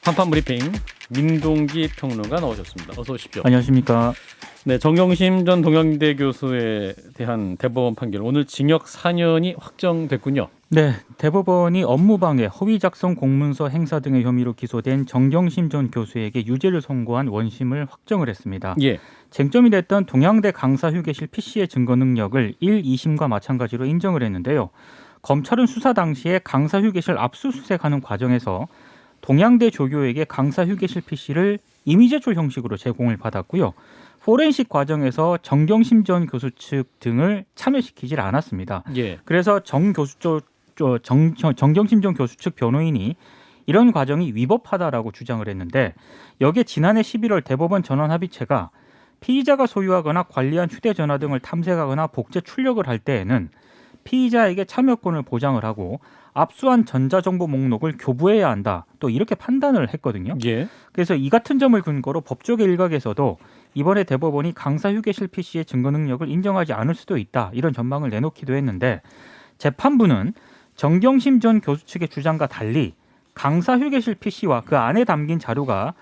한판 브리핑 민동기 평론가 나오셨습니다. 어서 오십시오. 안녕하십니까. 네, 정경심 전 동양대 교수에 대한 대법원 판결 오늘 징역 4년이 확정됐군요. 네, 대법원이 업무방해, 허위 작성 공문서 행사 등의 혐의로 기소된 정경심 전 교수에게 유죄를 선고한 원심을 확정을 했습니다. 예. 쟁점이 됐던 동양대 강사 휴게실 PC의 증거 능력을 1, 2심과 마찬가지로 인정을 했는데요. 검찰은 수사 당시에 강사 휴게실 압수수색하는 과정에서 동양대 조교에게 강사 휴게실 PC를 임의 제출 형식으로 제공을 받았고요. 포렌식 과정에서 정경심 전 교수 측 등을 참여시키질 않았습니다. 예. 그래서 정경심 전 교수 측 변호인이 이런 과정이 위법하다라고 주장을 했는데, 여기에 지난해 11월 대법원 전원합의체가 피의자가 소유하거나 관리한 휴대전화 등을 탐색하거나 복제 출력을 할 때에는 피의자에게 참여권을 보장을 하고 압수한 전자정보 목록을 교부해야 한다, 또 이렇게 판단을 했거든요. 예. 그래서 이 같은 점을 근거로 법조계 일각에서도 이번에 대법원이 강사 휴게실 PC의 증거 능력을 인정하지 않을 수도 있다, 이런 전망을 내놓기도 했는데, 재판부는 정경심 전 교수 측의 주장과 달리 강사 휴게실 PC와 그 안에 담긴 자료가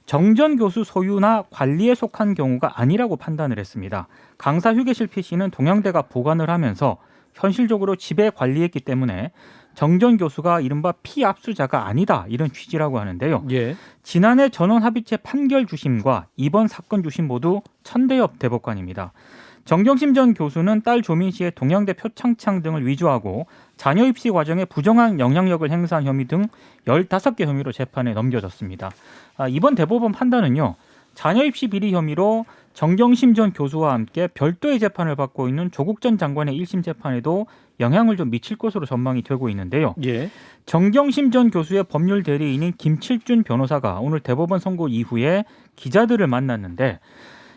정 전 교수 소유나 관리에 속한 경우가 아니라고 판단을 했습니다. 강사 휴게실 PC는 동양대가 보관을 하면서 현실적으로 지배 관리했기 때문에 정 전 교수가 이른바 피압수자가 아니다, 이런 취지라고 하는데요. 예. 지난해 전원합의체 판결 주심과 이번 사건 주심 모두 천대엽 대법관입니다. 정경심 전 교수는 딸 조민 씨의 동양대 표창장 등을 위조하고 자녀 입시 과정에 부정한 영향력을 행사한 혐의 등 15개 혐의로 재판에 넘겨졌습니다. 이번 대법원 판단은요, 자녀 입시 비리 혐의로 정경심 전 교수와 함께 별도의 재판을 받고 있는 조국 전 장관의 1심 재판에도 영향을 좀 미칠 것으로 전망이 되고 있는데요. 예. 정경심 전 교수의 법률 대리인인 김칠준 변호사가 오늘 대법원 선고 이후에 기자들을 만났는데,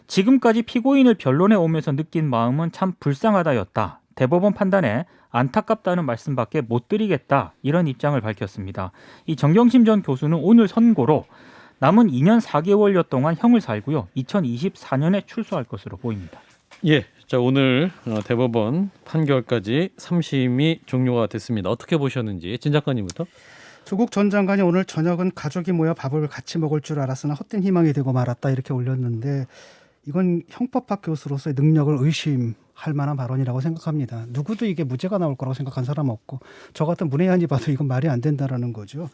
지금까지 피고인을 변론해 오면서 느낀 마음은 참 불쌍하다였다, 대법원 판단에 안타깝다는 말씀밖에 못 드리겠다, 이런 입장을 밝혔습니다. 이 정경심 전 교수는 오늘 선고로 남은 2년 4개월여 동안 형을 살고요, 2024년에 출소할 것으로 보입니다. 예. 자, 오늘 대법원 판결까지 3심이 종료가 됐습니다. 어떻게 보셨는지 진 작가님부터. 조국 전 장관이 오늘 저녁은 가족이 모여 밥을 같이 먹을 줄 알았으나 헛된 희망이 되고 말았다, 이렇게 올렸는데, 이건 형법학 교수로서의 능력을 의심할 만한 발언이라고 생각합니다. 누구도 이게 무죄가 나올 거라고 생각한 사람 없고, 저 같은 문외한이 봐도 이건 말이 안 된다라는 거죠.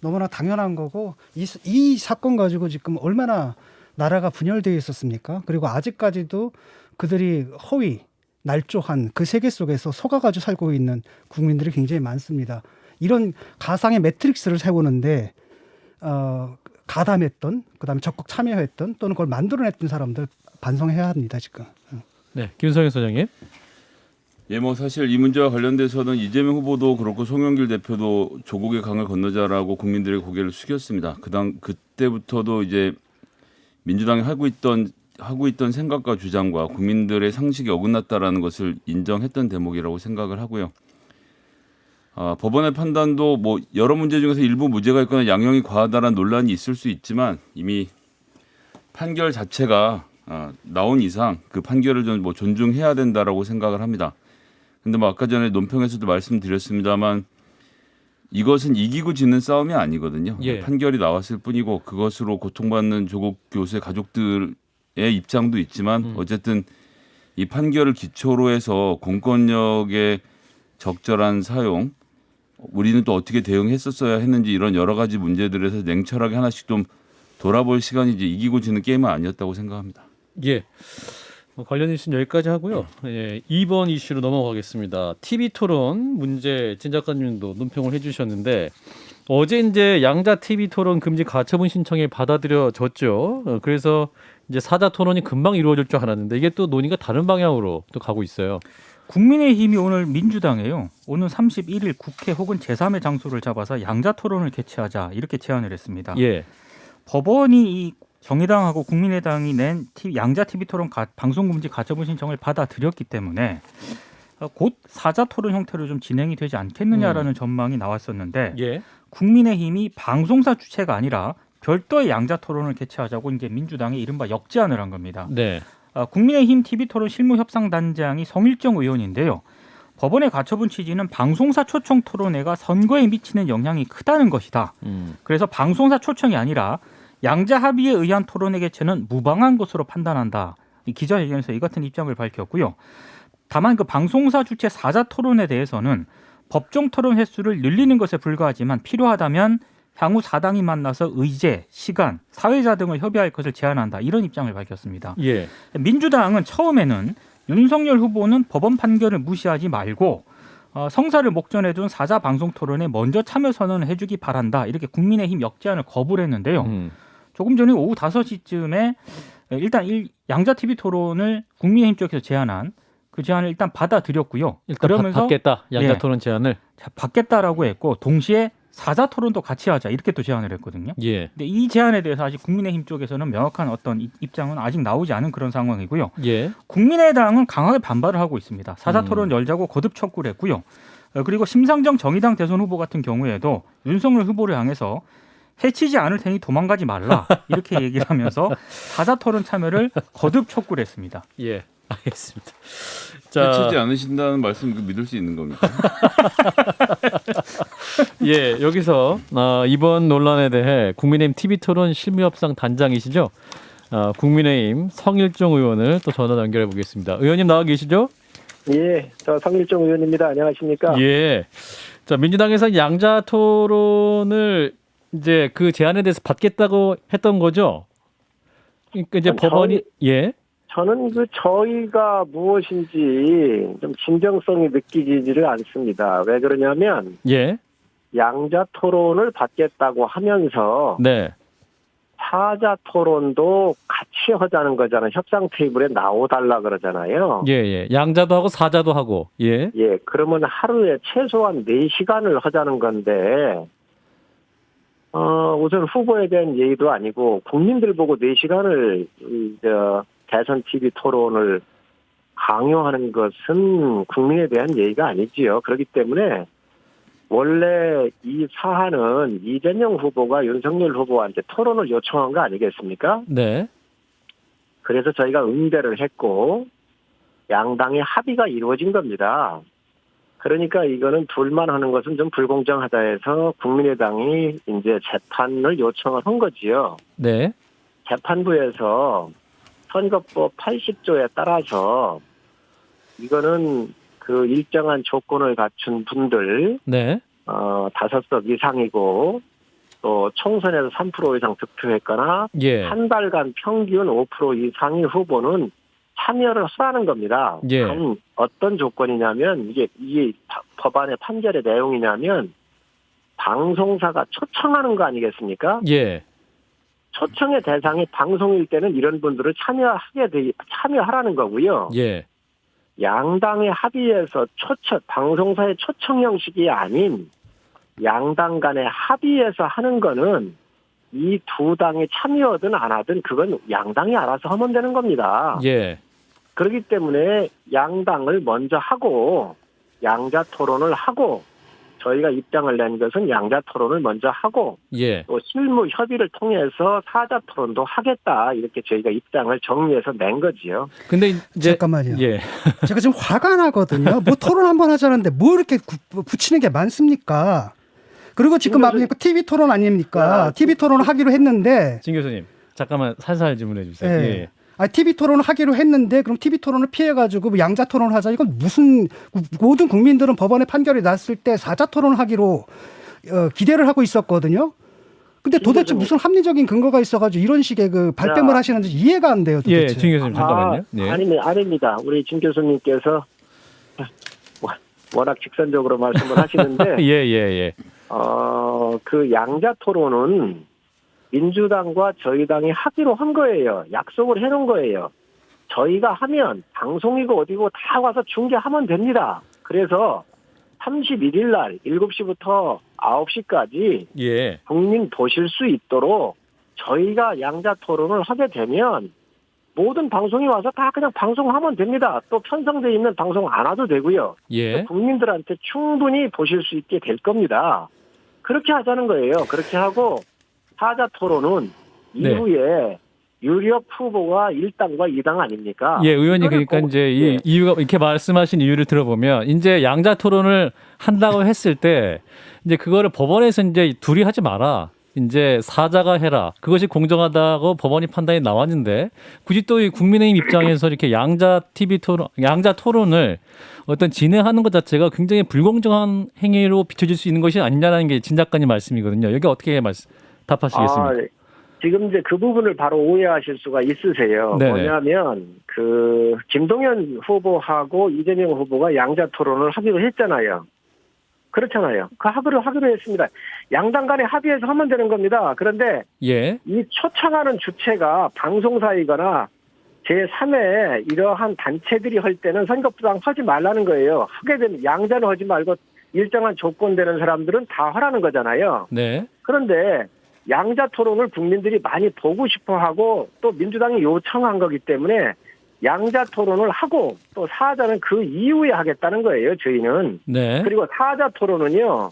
너무나 당연한 거고, 이 사건 가지고 지금 얼마나 나라가 분열되어 있었습니까? 그리고 아직까지도 그들이 허위, 날조한 그 세계 속에서 속아가지고 살고 있는 국민들이 굉장히 많습니다. 이런 가상의 매트릭스를 세우는데 가담했던, 그다음에 적극 참여했던, 또는 그걸 만들어냈던 사람들 반성해야 합니다, 지금. 네, 김성현 소장님. 예, 뭐 사실 이 문제와 관련돼서는 이재명 후보도 그렇고 송영길 대표도 조국의 강을 건너자라고 국민들의 고개를 숙였습니다. 그때부터도 이제 민주당이 하고 있던 생각과 주장과 국민들의 상식이 어긋났다라는 것을 인정했던 대목이라고 생각을 하고요. 법원의 판단도 뭐 여러 문제 중에서 일부 무죄가 있거나 양형이 과하다라는 논란이 있을 수 있지만, 이미 판결 자체가 나온 이상 그 판결을 좀 뭐 존중해야 된다라고 생각을 합니다. 근데 뭐 아까 전에 논평에서도 말씀드렸습니다만, 이것은 이기고 지는 싸움이 아니거든요. 예. 판결이 나왔을 뿐이고, 그것으로 고통받는 조국 교수의 가족들의 입장도 있지만, 어쨌든 이 판결을 기초로 해서 공권력의 적절한 사용, 우리는 또 어떻게 대응했었어야 했는지, 이런 여러 가지 문제들에서 냉철하게 하나씩 좀 돌아볼 시간이지, 이기고 지는 게임은 아니었다고 생각합니다. 예. 관련 이슈는 여기까지 하고요. 예, 2번 이슈로 넘어가겠습니다. TV 토론 문제 진 작가님도 논평을 해주셨는데, 어제 이제 양자 TV 토론 금지 가처분 신청이 받아들여졌죠. 그래서 이제 사자 토론이 금방 이루어질 줄 알았는데, 이게 또 논의가 다른 방향으로 또 가고 있어요. 국민의힘이 오늘 민주당에요, 오늘 31일 국회 혹은 제3의 장소를 잡아서 양자 토론을 개최하자, 이렇게 제안을 했습니다. 예. 법원이 이 정의당하고 국민의당이 낸 양자 TV 토론 방송 금지 가처분 신청을 받아들였기 때문에 곧 사자 토론 형태로 좀 진행이 되지 않겠느냐라는 전망이 나왔었는데, 예. 국민의힘이 방송사 주체가 아니라 별도의 양자 토론을 개최하자고 이제 민주당이 이른바 역제안을 한 겁니다. 네. 국민의힘 TV 토론 실무협상단장이 성일정 의원인데요. 법원의 가처분 취지는 방송사 초청 토론회가 선거에 미치는 영향이 크다는 것이다. 그래서 방송사 초청이 아니라 양자 합의에 의한 토론회 개최는 무방한 것으로 판단한다. 이 기자회견에서 이 같은 입장을 밝혔고요. 다만 그 방송사 주최 사자 토론에 대해서는 법정 토론 횟수를 늘리는 것에 불과하지만 필요하다면 향후 사당이 만나서 의제, 시간, 사회자 등을 협의할 것을 제안한다. 이런 입장을 밝혔습니다. 예. 민주당은 처음에는 윤석열 후보는 법원 판결을 무시하지 말고 성사를 목전에 둔 사자 방송 토론에 먼저 참여 선언을 해주기 바란다. 이렇게 국민의힘 역제안을 거부를 했는데요. 조금 전에 오후 5시쯤에 일단 양자 TV 토론을 국민의힘 쪽에서 제안한 그 제안을 일단 받아들였고요. 일단 그러면서 받겠다. 양자 예. 토론 제안을. 받겠다라고 했고 동시에 사자 토론도 같이 하자 이렇게 또 제안을 했거든요. 예. 근데 이 제안에 대해서 아직 국민의힘 쪽에서는 명확한 어떤 입장은 아직 나오지 않은 그런 상황이고요. 예. 국민의당은 강하게 반발을 하고 있습니다. 사자 토론 열자고 거듭 촉구를 했고요. 그리고 심상정 정의당 대선 후보 같은 경우에도 윤석열 후보를 향해서 해치지 않을 테니 도망가지 말라 이렇게 얘기를 하면서 사자 토론 참여를 거듭 촉구를 했습니다. 예. 알겠습니다. 해치지 않으신다는 말씀 믿을 수 있는 겁니까? 예, 여기서 이번 논란에 대해 국민의힘 TV토론 실무협상 단장이시죠? 국민의힘 성일종 의원을 또 전화 연결해 보겠습니다. 의원님 나와 계시죠? 예, 저 성일종 의원입니다. 안녕하십니까? 예. 자, 민주당에서 양자 토론을 이제 그 제안에 대해서 받겠다고 했던 거죠? 그러니까 이제 법원이 예. 저는 저희가 무엇인지 좀 진정성이 느끼지를 않습니다. 왜 그러냐면 예. 양자 토론을 받겠다고 하면서 네. 사자 토론도 같이 하자는 거잖아요. 협상 테이블에 나오달라 그러잖아요. 예, 예. 양자도 하고 사자도 하고. 예. 예, 그러면 하루에 최소한 4시간을 하자는 건데 우선 후보에 대한 예의도 아니고 국민들 보고 4시간을 대선 TV 토론을 강요하는 것은 국민에 대한 예의가 아니지요. 그렇기 때문에 원래 이 사안은 이재명 후보가 윤석열 후보한테 토론을 요청한 거 아니겠습니까? 네. 그래서 저희가 응대를 했고 양당의 합의가 이루어진 겁니다. 그러니까 이거는 둘만 하는 것은 좀 불공정하다 해서 국민의당이 이제 재판을 요청을 한 거지요. 네. 재판부에서 선거법 80조에 따라서 이거는 그 일정한 조건을 갖춘 분들 네. 5석 이상이고 또 총선에서 3% 이상 득표했거나 예. 한 달간 평균 5% 이상의 후보는 참여를 하라는 겁니다. 예. 어떤 조건이냐면 이게 법안의 판결의 내용이냐면 방송사가 초청하는 거 아니겠습니까? 예. 초청의 대상이 방송일 때는 이런 분들을 참여하라는 거고요. 예. 양당의 합의에서 방송사의 초청 형식이 아닌 양당 간의 합의에서 하는 거는 이 두 당이 참여하든 안 하든 그건 양당이 알아서 하면 되는 겁니다. 예. 그렇기 때문에 양당을 먼저 하고 양자 토론을 하고 저희가 입장을 낸 것은 양자 토론을 먼저 하고 예. 또 실무 협의를 통해서 사자 토론도 하겠다 이렇게 저희가 입장을 정리해서 낸 거지요. 근데 이제 잠깐만요. 예. 제가 지금 화가 나거든요. 뭐 토론 한번 하자는데 뭐 이렇게 붙이는 게 많습니까? 그리고 지금 TV 토론 아닙니까? TV 토론 하기로 했는데 진 교수님 잠깐만 살살 질문해 주세요. 예. 예. TV 토론을 하기로 했는데 그럼 TV 토론을 피해가지고 양자 토론을 하자. 이건 무슨 모든 국민들은 법원의 판결이 났을 때 사자 토론을 하기로 기대를 하고 있었거든요. 근데 도대체 무슨 합리적인 근거가 있어가지고 이런 식의 그 발뺌을 하시는지 이해가 안 돼요. 도대체. 예, 진 교수님 잠깐만요. 예. 아닙니다. 우리 진 교수님께서 워낙 직선적으로 말씀을 하시는데 예. 그 양자 토론은 민주당과 저희 당이 하기로 한 거예요. 약속을 해놓은 거예요. 저희가 하면 방송이고 어디고 다 와서 중계하면 됩니다. 그래서 31일 날 7시부터 9시까지 예. 국민 보실 수 있도록 저희가 양자 토론을 하게 되면 모든 방송이 와서 다 그냥 방송하면 됩니다. 또 편성되어 있는 방송 안 와도 되고요. 예. 국민들한테 충분히 보실 수 있게 될 겁니다. 그렇게 하자는 거예요. 그렇게 하고 사자 토론은 네. 이후에 유력 후보가 1당과 2당 아닙니까? 예, 의원님 이거를 그러니까 보고- 이제 이 예. 이유가 이렇게 말씀하신 이유를 들어보면 이제 양자 토론을 한다고 했을 때 이제 그거를 법원에서 이제 둘이 하지 마라. 이제 사자가 해라. 그것이 공정하다고 법원이 판단이 나왔는데 굳이 또 이 국민의힘 입장에서 이렇게 양자 TV 토론, 양자 토론을 어떤 진행하는 것 자체가 굉장히 불공정한 행위로 비춰질 수 있는 것이 아니냐라는 게 진 작가님 말씀이거든요. 여기 어떻게 답하시겠습니까? 지금 이제 그 부분을 바로 오해하실 수가 있으세요. 네네. 뭐냐면 그 김동연 후보하고 이재명 후보가 양자 토론을 하기로 했잖아요. 그렇잖아요. 그 하기로 했습니다. 양당 간에 합의해서 하면 되는 겁니다. 그런데 예. 이 초청하는 주체가 방송사이거나 제3의 이러한 단체들이 할 때는 선거부당 하지 말라는 거예요. 하게 되면 양자는 하지 말고 일정한 조건 되는 사람들은 다 하라는 거잖아요. 네. 그런데 양자 토론을 국민들이 많이 보고 싶어 하고 또 민주당이 요청한 거기 때문에 양자 토론을 하고 또 사자는 그 이후에 하겠다는 거예요, 저희는. 네. 그리고 사자 토론은요,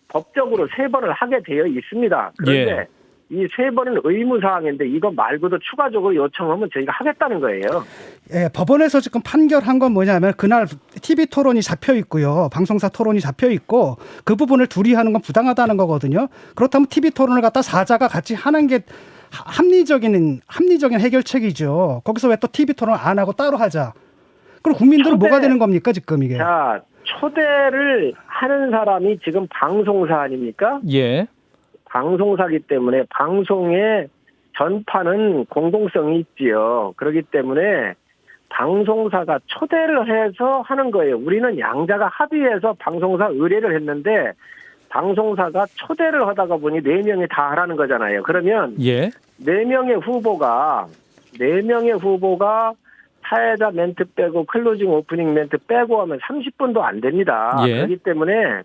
법적으로 3번을 하게 되어 있습니다. 그런데 예. 이 3번은 의무사항인데 이거 말고도 추가적으로 요청하면 저희가 하겠다는 거예요. 예, 법원에서 지금 판결한 건 뭐냐면 그날 TV 토론이 잡혀 있고요. 방송사 토론이 잡혀 있고 그 부분을 둘이 하는 건 부당하다는 거거든요. 그렇다면 TV 토론을 갖다 사자가 같이 하는 게 합리적인 해결책이죠. 거기서 왜 또 TV 토론 안 하고 따로 하자. 그럼 국민들은 뭐가 되는 겁니까, 지금 이게? 자, 초대를 하는 사람이 지금 방송사 아닙니까? 예. 방송사기 때문에 방송의 전파는 공공성이 있지요. 그렇기 때문에 방송사가 초대를 해서 하는 거예요. 우리는 양자가 합의해서 방송사 의뢰를 했는데 방송사가 초대를 하다가 보니 4명이 다 하라는 거잖아요. 그러면 예. 4명의 후보가 사회자 멘트 빼고 클로징 오프닝 멘트 빼고 하면 30분도 안 됩니다. 예. 그렇기 때문에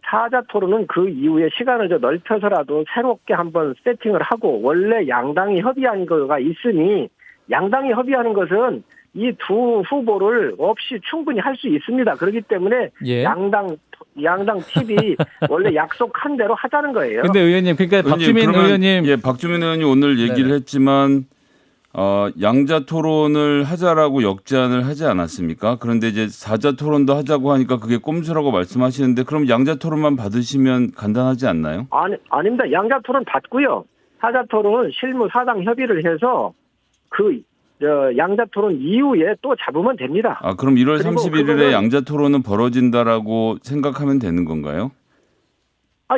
사자 토론은 그 이후에 시간을 좀 넓혀서라도 새롭게 한번 세팅을 하고 원래 양당이 협의한 거가 있으니 양당이 협의하는 것은 이 두 후보를 없이 충분히 할 수 있습니다. 그렇기 때문에 예. 양당 TV 원래 약속한 대로 하자는 거예요. 근데 의원님 그러니까 박주민 그러면, 의원님 예, 박주민 의원이 오늘 얘기를 네네. 했지만 양자 토론을 하자라고 역제안을 하지 않았습니까? 그런데 이제 사자 토론도 하자고 하니까 그게 꼼수라고 말씀하시는데 그럼 양자 토론만 받으시면 간단하지 않나요? 아닙니다. 양자 토론 받고요. 사자 토론은 실무 사당 협의를 해서 양자 토론 이후에 또 잡으면 됩니다. 그럼 1월 그리고 31일에 그거는- 양자 토론은 벌어진다라고 생각하면 되는 건가요?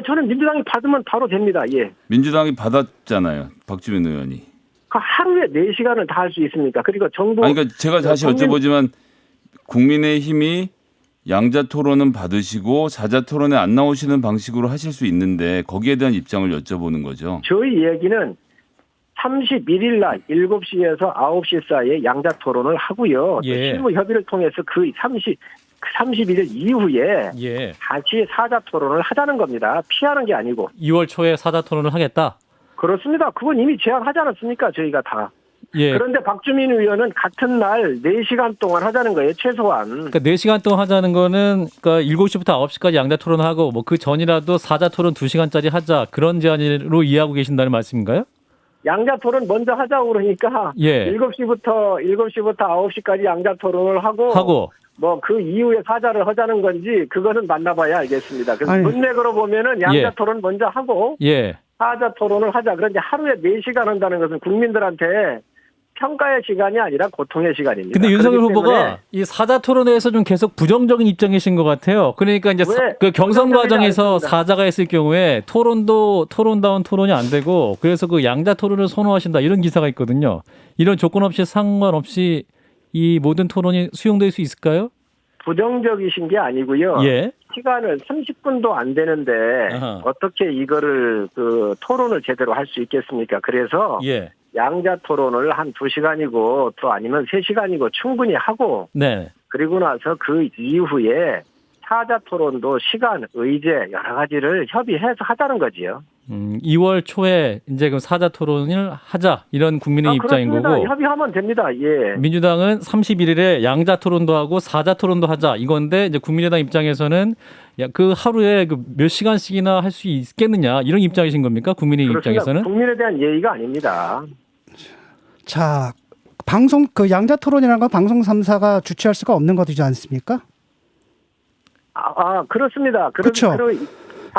저는 민주당이 받으면 바로 됩니다. 예. 민주당이 받았잖아요. 박주민 의원이. 그 하루에 4시간을 다 할 수 있습니까? 그리고 정부 그러니까 제가 다시 국민- 여쭤보지만 국민의힘이 양자 토론은 받으시고 사자 토론에 안 나오시는 방식으로 하실 수 있는데 거기에 대한 입장을 여쭤보는 거죠. 저희 얘기는 31일 날 7시에서 9시 사이에 양자 토론을 하고요. 또 예. 실무 협의를 통해서 그 31일 이후에 예. 다시 사자 토론을 하자는 겁니다. 피하는 게 아니고. 2월 초에 사자 토론을 하겠다. 그렇습니다. 그건 이미 제안하지 않았습니까? 저희가 다. 예. 그런데 박주민 의원은 같은 날 4시간 동안 하자는 거예요. 최소한. 그러니까 4시간 동안 하자는 거는 그러니까 7시부터 9시까지 양자 토론하고 뭐 그 전이라도 사자 토론 2시간짜리 하자. 그런 제안으로 이해하고 계신다는 말씀인가요? 양자 토론 먼저 하자고 그러니까 예. 7시부터 9시까지 양자 토론을 하고 뭐 그 이후에 사자를 하자는 건지 그거는 만나봐야 알겠습니다. 그래서 아니. 문맥으로 보면은 양자 예. 토론 먼저 하고 예. 사자 토론을 하자. 그런데 하루에 4시간 한다는 것은 국민들한테 평가의 시간이 아니라 고통의 시간입니다. 근데 윤석열 그렇기 때문에 후보가 이 사자 토론에서 좀 계속 부정적인 입장이신 것 같아요. 그러니까 이제 왜? 그 경선 부정적이지 과정에서 않습니다. 사자가 했을 경우에 토론다운 토론이 안 되고 그래서 그 양자 토론을 선호하신다 이런 기사가 있거든요. 이런 조건 없이 상관없이 이 모든 토론이 수용될 수 있을까요? 부정적이신 게 아니고요. 예. 시간을 30분도 안 되는데 아하. 어떻게 이거를 토론을 제대로 할 수 있겠습니까? 그래서 예. 양자 토론을 한 2시간이고 또 아니면 3시간이고 충분히 하고 네. 그리고 나서 그 이후에 사자 토론도 시간, 의제 여러 가지를 협의해서 하자는 거지요. 2월 초에 이제 그 사자 토론을 하자 이런 국민의 입장인 그렇습니다. 거고 협의하면 됩니다. 예. 민주당은 31일에 양자 토론도 하고 사자 토론도 하자 이건데 이제 국민의당 입장에서는 그 하루에 그 몇 시간씩이나 할 수 있겠느냐 이런 입장이신 겁니까? 국민의당 그렇습니다. 입장에서는? 국민에 대한 예의가 아닙니다. 자, 방송 그 양자 토론이라는 건 방송 3사가 주최할 수가 없는 것이지 않습니까? 그렇습니다. 그쵸.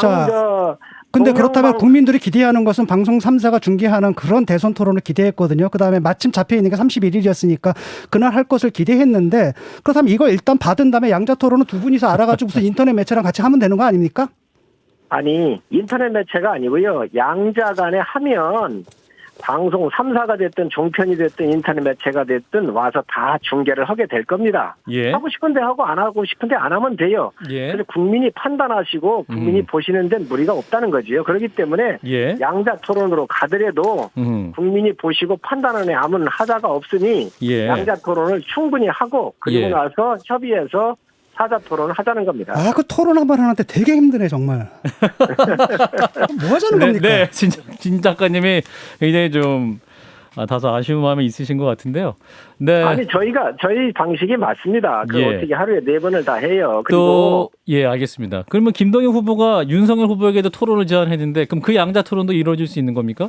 자, 자, 근데 그렇다면 국민들이 기대하는 것은 방송 3사가 중계하는 그런 대선 토론을 기대했거든요. 그다음에 마침 잡혀 있는 게 31일이었으니까 그날 할 것을 기대했는데 그렇다면 이거 일단 받은 다음에 양자 토론은 두 분이서 알아가지고 무슨 인터넷 매체랑 같이 하면 되는 거 아닙니까? 아니, 인터넷 매체가 아니고요. 양자 간에 하면 방송 3사가 됐든 종편이 됐든 인터넷 매체가 됐든 와서 다 중계를 하게 될 겁니다. 예. 하고 싶은데 하고 안 하고 싶은데 안 하면 돼요. 예. 그래서 국민이 판단하시고 국민이 보시는 데는 무리가 없다는 거지요. 그렇기 때문에 예. 양자 토론으로 가더라도 국민이 보시고 판단하는 아무 하자가 없으니 예. 양자 토론을 충분히 하고 그리고 예. 나서 협의해서 사자 토론을 하자는 겁니다. 아, 그 토론 한 번 하는데 되게 힘드네 정말. 뭐 하자는 겁니까? 네, 진 작가님이 굉장히 좀 다소 아쉬운 마음이 있으신 것 같은데요. 네. 아니 저희 방식이 맞습니다. 그 예. 어떻게 하루에 4번을 다 해요. 또 그리고 예, 알겠습니다. 그러면 김동연 후보가 윤석열 후보에게도 토론을 제안했는데 그럼 그 양자 토론도 이루어질 수 있는 겁니까?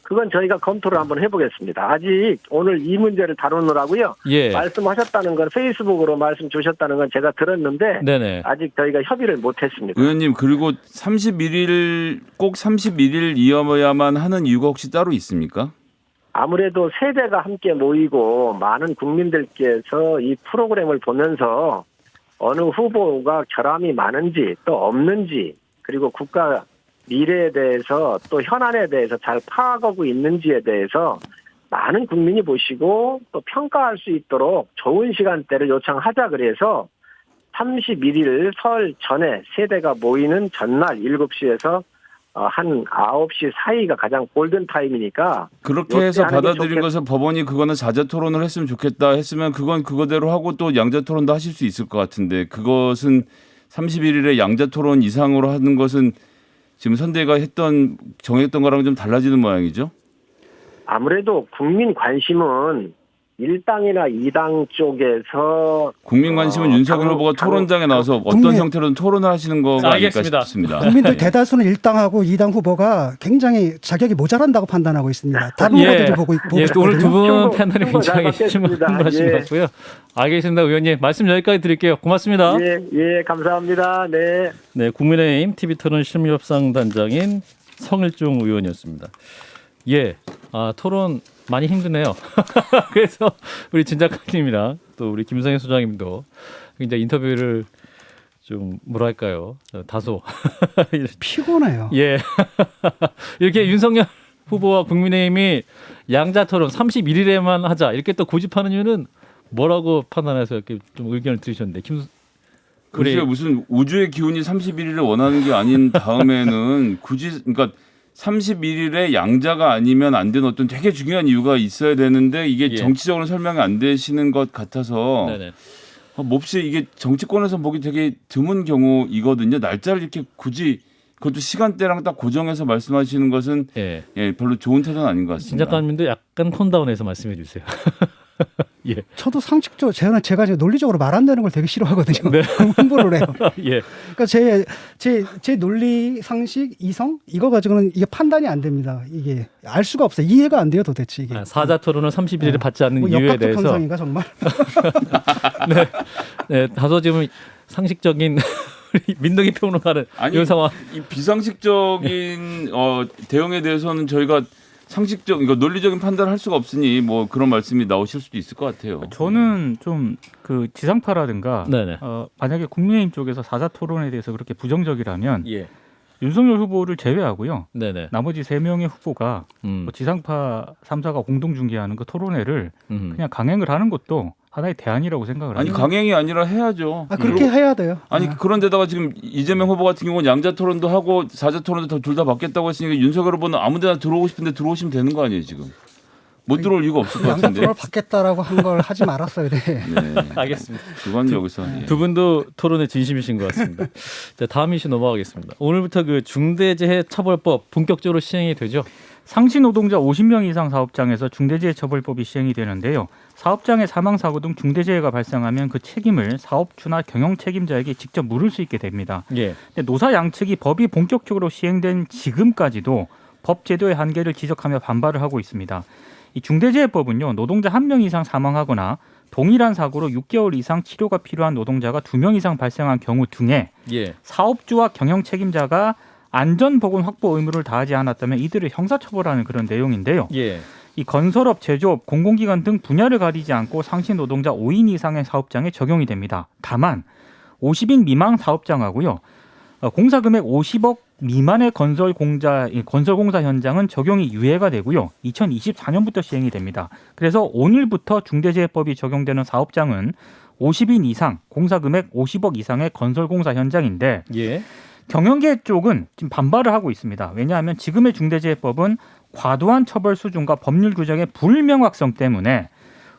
그건 저희가 검토를 한번 해보겠습니다. 아직 오늘 이 문제를 다루느라고요. 예. 말씀하셨다는 건 페이스북으로 말씀 주셨다는 건 제가 들었는데 네네. 아직 저희가 협의를 못했습니다. 의원님 그리고 31일 꼭 31일이어야만 하는 이유가 혹시 따로 있습니까? 아무래도 세대가 함께 모이고 많은 국민들께서 이 프로그램을 보면서 어느 후보가 결함이 많은지 또 없는지 그리고 국가 미래에 대해서 또 현안에 대해서 잘 파악하고 있는지에 대해서 많은 국민이 보시고 또 평가할 수 있도록 좋은 시간대를 요청하자 그래서 31일 설 전에 세대가 모이는 전날 7시에서 한 9시 사이가 가장 골든타임이니까 그렇게 해서 요때 하는 게 받아들인 것은 법원이 그거는 사자 토론을 했으면 좋겠다 했으면 그건 그거대로 하고 또 양자 토론도 하실 수 있을 것 같은데 그것은 31일에 양자 토론 이상으로 하는 것은 지금 선대가 정했던 거랑 좀 달라지는 모양이죠? 아무래도 국민 관심은 1당이나 2당 쪽에서 국민 관심은 윤석열 후보가 토론장에 나와서 어떤 국민- 형태로든 토론을 하시는 거가 아닐까 알겠습니다. 싶습니다. 국민들 대다수는 1당하고 2당 후보가 굉장히 자격이 모자란다고 판단하고 있습니다. 다른 예. 후보들 보고 예, 있거든요. 오늘 두 분 충분- 패널이 충분 잘 굉장히 받겠습니다. 힘하신 예. 것 같고요. 알겠습니다, 의원님. 말씀 여기까지 드릴게요. 고맙습니다. 예, 감사합니다. 네. 네, 국민의힘 TV토론 심리협상단장인 성일종 의원이었습니다. 예, 토론 많이 힘드네요. 그래서 우리 진 작가님이랑 또 우리 김성현 소장님도 굉장히 인터뷰를 좀 뭐랄까요, 다소 피곤해요. 예 이렇게 윤석열 후보와 국민의힘이 양자 토론 31일에만 하자 이렇게 또 고집하는 이유는 뭐라고 판단해서 이렇게 좀 의견을 들으셨는데 글쎄요, 무슨 우주의 기운이 31일을 원하는 게 아닌 다음에는 굳이 그러니까 31일에 양자가 아니면 안 되는 어떤 되게 중요한 이유가 있어야 되는데 이게 예. 정치적으로 설명이 안 되시는 것 같아서 네네. 몹시 이게 정치권에서 보기 되게 드문 경우이거든요. 날짜를 이렇게 굳이 그것도 시간대랑 딱 고정해서 말씀하시는 것은 예. 별로 좋은 태도는 아닌 것 진 같습니다. 작가님도 약간 톤다운해서 말씀해 주세요. 예. 저도 상식적으로 제가 지금 논리적으로 말 안 되는 걸 되게 싫어하거든요. 네. 홍보를 해요. 예. 그러니까 제 논리 상식 이성 이거 가지고는 이게 판단이 안 됩니다. 이게 알 수가 없어요. 이해가 안 돼요 도대체 이게. 사자 토론을 31일에 받지 않는 뭐 이유에 역학적 대해서 현상인가 정말. 네, 다소 지금 상식적인 우리 민동기 평론가는 아니, 이 상황. 이 비상식적인 대응에 대해서는 저희가 상식적, 이거 논리적인 판단을 할 수가 없으니 뭐 그런 말씀이 나오실 수도 있을 것 같아요. 저는 좀 그 지상파라든가 네네. 만약에 국민의힘 쪽에서 사자 토론에 대해서 그렇게 부정적이라면 예. 윤석열 후보를 제외하고요. 네네. 나머지 3명의 후보가 뭐 지상파 3사가 공동 중계하는 그 토론회를 그냥 강행을 하는 것도 하나의 대안이라고 생각을 아니 합니다. 강행이 아니라 해야죠. 그렇게 해야 돼요. 아니 그런데다가 지금 이재명 후보 같은 경우는 양자 토론도 하고 사자 토론도 둘 다 받겠다고 했으니까 윤석열 후보는 아무데나 들어오고 싶은데 들어오시면 되는 거 아니에요 지금? 못 들어올 이유가 없을 것 같은데. 양자토론을 받겠다라고 한 걸 하지 말았어야 돼. 네. 알겠습니다. 그건 여기서 예. 두 분도 토론에 진심이신 것 같습니다. 자, 다음 이슈 넘어가겠습니다. 오늘부터 그 중대재해처벌법 본격적으로 시행이 되죠. 상시 노동자 50명 이상 사업장에서 중대재해처벌법이 시행이 되는데요. 사업장의 사망 사고 등 중대재해가 발생하면 그 책임을 사업주나 경영 책임자에게 직접 물을 수 있게 됩니다. 예. 근데 노사 양측이 법이 본격적으로 시행된 지금까지도 법 제도의 한계를 지적하며 반발을 하고 있습니다. 이 중대재해법은요, 노동자 1명 이상 사망하거나 동일한 사고로 6개월 이상 치료가 필요한 노동자가 2명 이상 발생한 경우 등에 예. 사업주와 경영 책임자가 안전보건 확보 의무를 다하지 않았다면 이들을 형사처벌하는 그런 내용인데요. 예. 이 건설업, 제조업, 공공기관 등 분야를 가리지 않고 상시 노동자 5인 이상의 사업장에 적용이 됩니다. 다만 50인 미만 사업장하고요, 공사 금액 50억 미만의 건설공사 현장은 적용이 유예가 되고요. 2024년부터 시행이 됩니다. 그래서 오늘부터 중대재해법이 적용되는 사업장은 50인 이상, 공사 금액 50억 이상의 건설공사 현장인데 예. 경영계 쪽은 지금 반발을 하고 있습니다. 왜냐하면 지금의 중대재해법은 과도한 처벌 수준과 법률 규정의 불명확성 때문에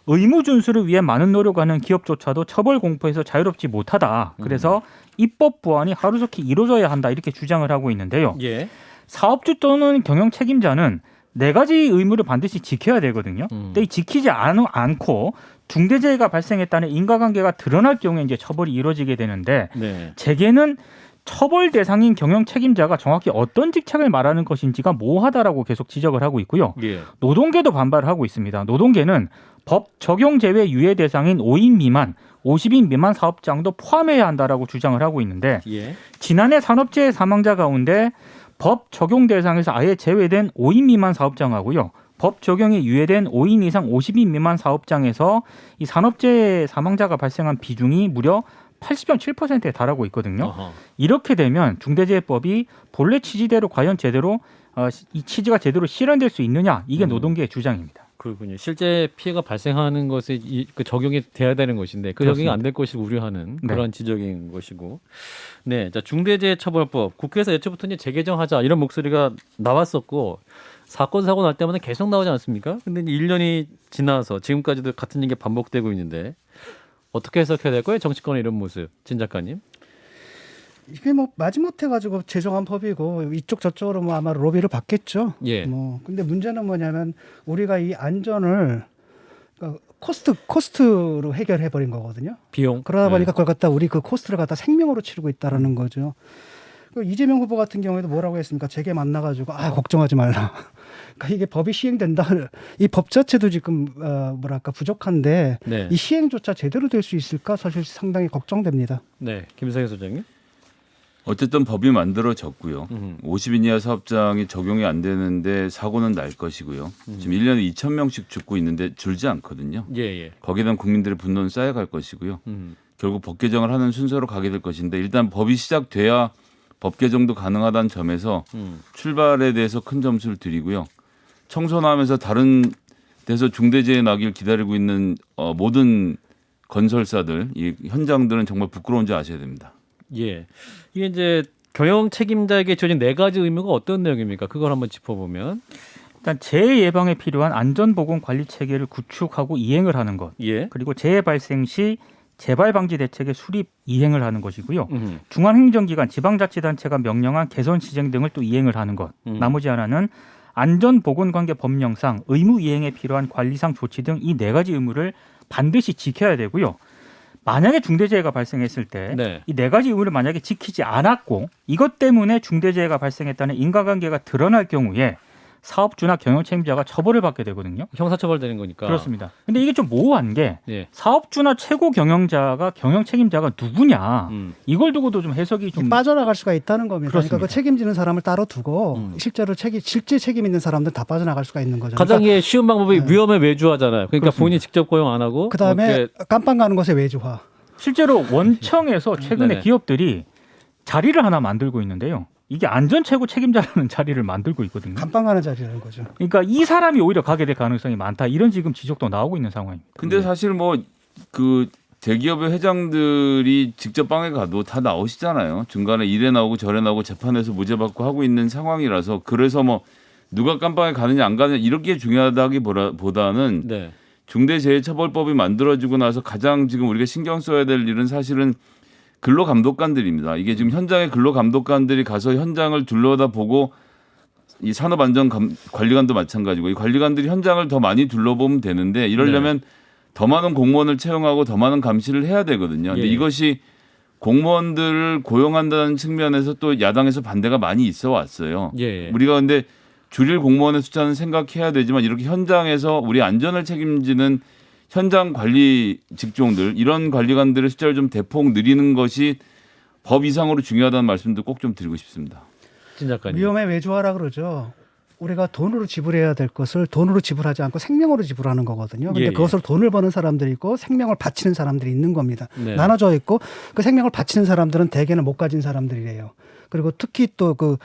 의무 준수를 위해 많은 노력하는 기업조차도 처벌 공포에서 자유롭지 못하다. 그래서 입법 보완이 하루속히 이루어져야 한다. 이렇게 주장을 하고 있는데요. 예. 사업주 또는 경영 책임자는 4가지 의무를 반드시 지켜야 되거든요. 근데 이 지키지 않고 중대재해가 발생했다는 인과관계가 드러날 경우에 이제 처벌이 이루어지게 되는데 네. 재계는 처벌 대상인 경영 책임자가 정확히 어떤 직책을 말하는 것인지가 모호하다라고 계속 지적을 하고 있고요. 예. 노동계도 반발을 하고 있습니다. 노동계는 법 적용 제외 유예 대상인 5인 미만, 50인 미만 사업장도 포함해야 한다라고 주장을 하고 있는데 예. 지난해 산업재해 사망자 가운데 법 적용 대상에서 아예 제외된 5인 미만 사업장하고요. 법 적용이 유예된 5인 이상 50인 미만 사업장에서 이 산업재해 사망자가 발생한 비중이 무려 80.7%에 달하고 있거든요. 어허. 이렇게 되면 중대재해법이 본래 취지대로 과연 제대로 이 취지가 제대로 실현될 수 있느냐, 이게 노동계의 주장입니다. 그렇군요. 실제 피해가 발생하는 것에 그 적용이 돼야 되는 것인데 그 적용이 그렇습니다. 안 될 것을 우려하는 네. 그런 지적인 것이고, 네, 자 중대재해처벌법 국회에서 예초부터 이제 재개정하자 이런 목소리가 나왔었고 사건 사고 날 때마다 계속 나오지 않습니까? 근데 이제 1년이 지나서 지금까지도 같은 얘기가 반복되고 있는데 어떻게 해석해야 될까요? 정치권의 이런 모습, 진 작가님. 이게 뭐 마지못해 가지고 제정한 법이고 이쪽 저쪽으로 뭐 아마 로비를 받겠죠. 예. 뭐 근데 문제는 뭐냐면 우리가 이 안전을 그러니까 코스트로 해결해 버린 거거든요. 비용. 그러다 네. 보니까 그걸 갖다 우리 그 코스트를 갖다 생명으로 치르고 있다라는 거죠. 그 이재명 후보 같은 경우에도 뭐라고 했습니까? 재계 만나가지고 걱정하지 말라. 그러니까 이게 법이 시행된다. 이 법 자체도 지금 뭐랄까 부족한데 네. 이 시행조차 제대로 될 수 있을까 사실 상당히 걱정됩니다. 네, 김상희 소장님. 어쨌든 법이 만들어졌고요. 음. 50인 이하 사업장이 적용이 안 되는데 사고는 날 것이고요. 지금 1년에 2,000명씩 죽고 있는데 줄지 않거든요. 예, 예. 거기에 대한 국민들의 분노는 쌓여갈 것이고요. 결국 법 개정을 하는 순서로 가게 될 것인데 일단 법이 시작돼야 법 개정도 가능하다는 점에서 출발에 대해서 큰 점수를 드리고요. 청소하면서 다른 데서 중대재해 나길 기다리고 있는 모든 건설사들, 이 현장들은 정말 부끄러운지 아셔야 됩니다. 예. 이게 이제 경영 책임자에게 주어진 4가지 의무가 어떤 내용입니까? 그걸 한번 짚어보면. 일단 재해 예방에 필요한 안전보건 관리 체계를 구축하고 이행을 하는 것. 예. 그리고 재해 발생 시 재발 방지 대책의 수립 이행을 하는 것이고요. 음. 중앙행정기관, 지방자치단체가 명령한 개선 시정 등을 또 이행을 하는 것. 나머지 하나는 안전보건관계 법령상 의무 이행에 필요한 관리상 조치 등 이 4가지 의무를 반드시 지켜야 되고요. 만약에 중대재해가 발생했을 때 네. 이 4가지 의무를 만약에 지키지 않았고 이것 때문에 중대재해가 발생했다는 인과관계가 드러날 경우에 사업주나 경영 책임자가 처벌을 받게 되거든요. 형사처벌되는 거니까. 그렇습니다. 근데 이게 좀 모호한 게 예. 사업주나 최고 경영자가 경영 책임자가 누구냐 이걸 두고도 좀 해석이 좀 빠져나갈 수가 있다는 겁니다. 그러니까 그렇습니다. 그 책임지는 사람을 따로 두고 실제로 실제 책임 있는 사람들 다 빠져나갈 수가 있는 거죠. 가장 그러니까 쉬운 방법이 위험에 외주하잖아요. 그러니까 그렇습니다. 본인이 직접 고용 안 하고 그다음에 이렇게 깜빵 가는 것에 외주화. 실제로 원청에서 최근에 네네. 기업들이 자리를 하나 만들고 있는데요. 이게 안전최고 책임자라는 자리를 만들고 있거든요. 감방 가는 자리라는 거죠. 그러니까 이 사람이 오히려 가게 될 가능성이 많다. 이런 지금 지적도 나오고 있는 상황입니다. 근데 사실 뭐 그 대기업의 회장들이 직접 빵에 가도 다 나오시잖아요. 중간에 이래 나오고 저래 나오고 재판에서 무죄 받고 하고 있는 상황이라서 그래서 뭐 누가 깜빵에 가느냐 안 가느냐 이렇게 중요하다기보다는 네. 중대재해처벌법이 만들어지고 나서 가장 지금 우리가 신경 써야 될 일은 사실은 근로감독관들입니다. 이게 지금 현장의 근로감독관들이 가서 현장을 둘러다 보고 이 산업안전관리관도 마찬가지고 이 관리관들이 현장을 더 많이 둘러보면 되는데 이러려면 더 많은 공무원을 채용하고 더 많은 감시를 해야 되거든요. 근데 예. 이것이 공무원들을 고용한다는 측면에서 또 야당에서 반대가 많이 있어 왔어요. 예. 우리가 근데 줄일 공무원의 숫자는 생각해야 되지만 이렇게 현장에서 우리 안전을 책임지는 현장 관리 직종들 이런 관리관들의 숫자를 좀 대폭 늘리는 것이 법 이상으로 중요하다는 말씀도 꼭 좀 드리고 싶습니다. 진 작가님. 위험에 외주화라 그러죠. 우리가 돈으로 지불해야 될 것을 돈으로 지불하지 않고 생명으로 지불하는 거거든요. 근데 예, 예. 그것으로 돈을 버는 사람들이 있고 생명을 바치는 사람들이 있는 겁니다. 네. 나눠져 있고 그 생명을 바치는 사람들은 대개는 못 가진 사람들이래요. 그리고 특히 또 그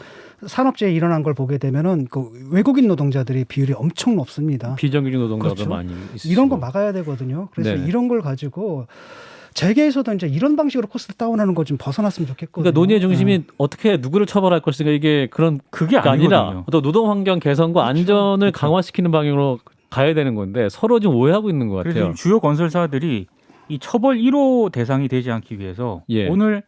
산업재해 일어난 걸 보게 되면은 그 외국인 노동자들의 비율이 엄청 높습니다. 비정규직 노동자도 그렇죠. 많이 있으시고. 이런 거 막아야 되거든요. 그래서 네. 이런 걸 가지고 재계에서도 이제 이런 방식으로 코스트 다운하는 거 좀 벗어났으면 좋겠거든요. 그러니까 논의의 중심이 어떻게 누구를 처벌할 것인가 이게 그런 그게 아니라 아니거든요. 또 노동 환경 개선과 안전을 강화시키는 방향으로 가야 되는 건데 서로 좀 오해하고 있는 것 그래서 같아요. 지금 주요 건설사들이 이 처벌 1호 대상이 되지 않기 위해서 예. 오늘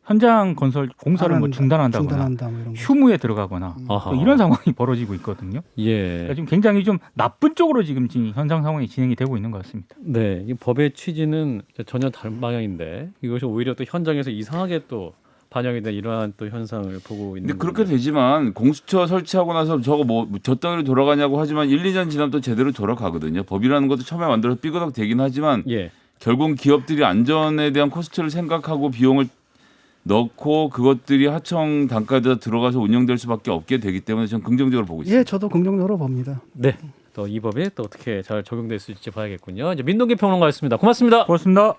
현장 건설 공사를 뭐 중단한다거나 중단한다 뭐 이런 거. 휴무에 들어가거나 아하. 또 이런 상황이 벌어지고 있거든요. 예. 그러니까 지금 굉장히 좀 나쁜 쪽으로 지금 현장 상황이 진행이 되고 있는 것 같습니다. 네, 이 법의 취지는 전혀 다른 방향인데 이것이 오히려 또 현장에서 이상하게 또 반영이 된 이러한 또 현상을 보고 있는. 근데 그렇게 되지만 공수처 설치하고 나서 저거 뭐 저 따위로 돌아가냐고 하지만 1, 2년 지나면 또 제대로 돌아가거든요. 법이라는 것도 처음에 만들어서 삐그덕 되긴 하지만 예. 결국 기업들이 안전에 대한 코스트를 생각하고 비용을 넣고 그것들이 하청 단가에다 들어가서 운영될 수밖에 없게 되기 때문에 저는 긍정적으로 보고 있습니다. 예, 저도 긍정적으로 봅니다. 네. 또 이 법이 또 어떻게 잘 적용될 수 있을지 봐야겠군요. 이제 민동기 평론가였습니다. 고맙습니다. 고맙습니다.